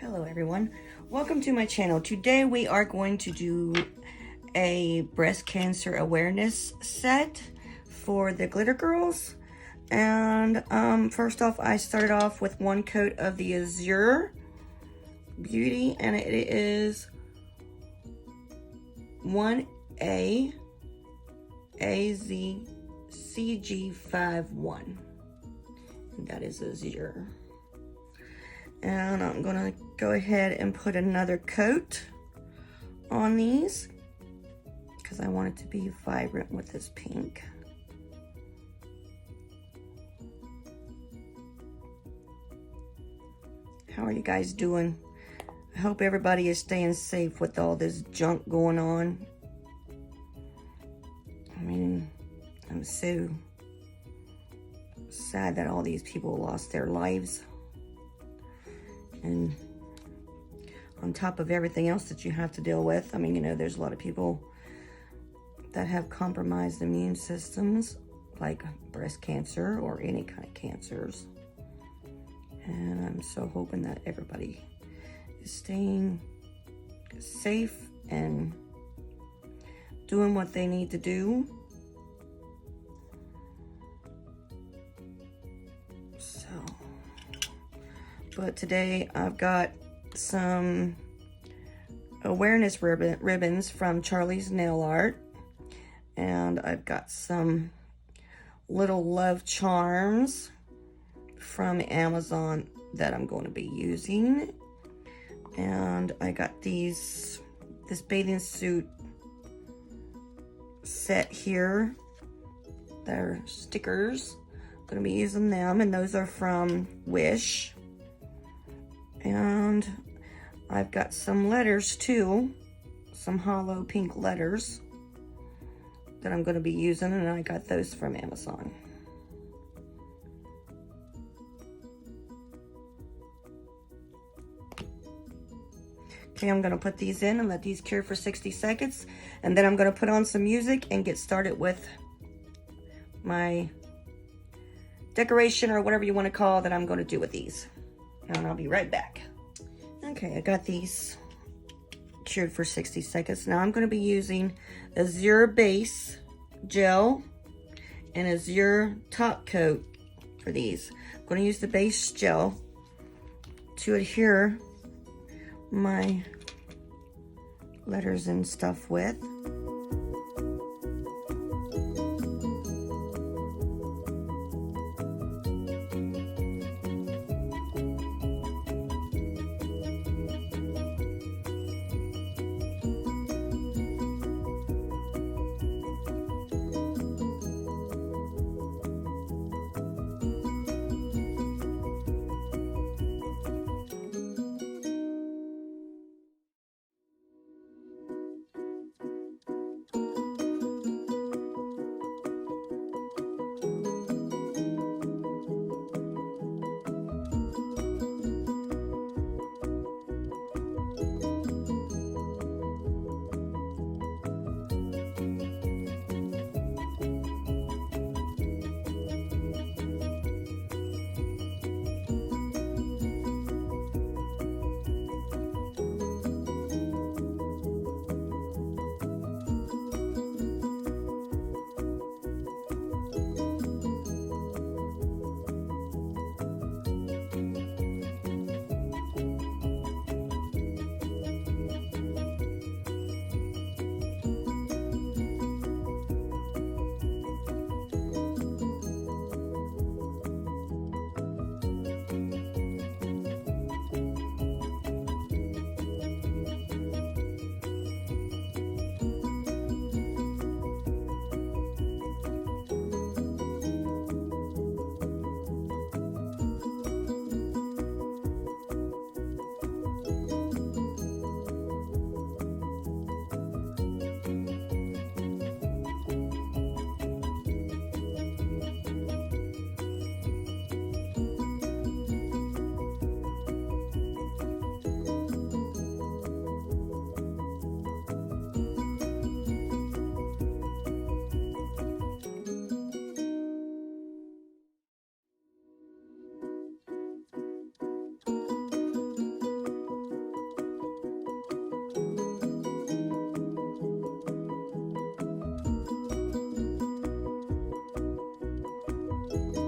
Hello everyone, welcome to my channel. Today we are going to do a breast cancer awareness set for the Glitter Girlz. And first off, I started off with one coat of the Azure Beauty, and it is 1A AZCG51, and that is Azure. And I'm gonna go ahead and put another coat on these because I want it to be vibrant with this pink. How are you guys doing? I hope everybody is staying safe with all this junk going on. I mean, I'm so sad that all these people lost their lives. And on top of everything else that you have to deal with, I mean, you know, there's a lot of people that have compromised immune systems, like breast cancer or any kind of cancers. And I'm so hoping that everybody is staying safe and doing what they need to do. But today I've got some awareness ribbons from Charlie's Nail Art. And I've got some little love charms from Amazon that I'm going to be using. And I got this bathing suit set here. They're stickers. I'm going to be using them, and those are from Wish. And I've got some letters too, some hollow pink letters that I'm going to be using, and I got those from Amazon. Okay, I'm going to put these in and let these cure for 60 seconds, and then I'm going to put on some music and get started with my decoration, or whatever you want to call that I'm going to do with these. And I'll be right back. Okay, I got these cured for 60 seconds. Now I'm going to be using Azure Base Gel and Azure Top Coat for these. I'm going to use the base gel to adhere my letters and stuff with. bye.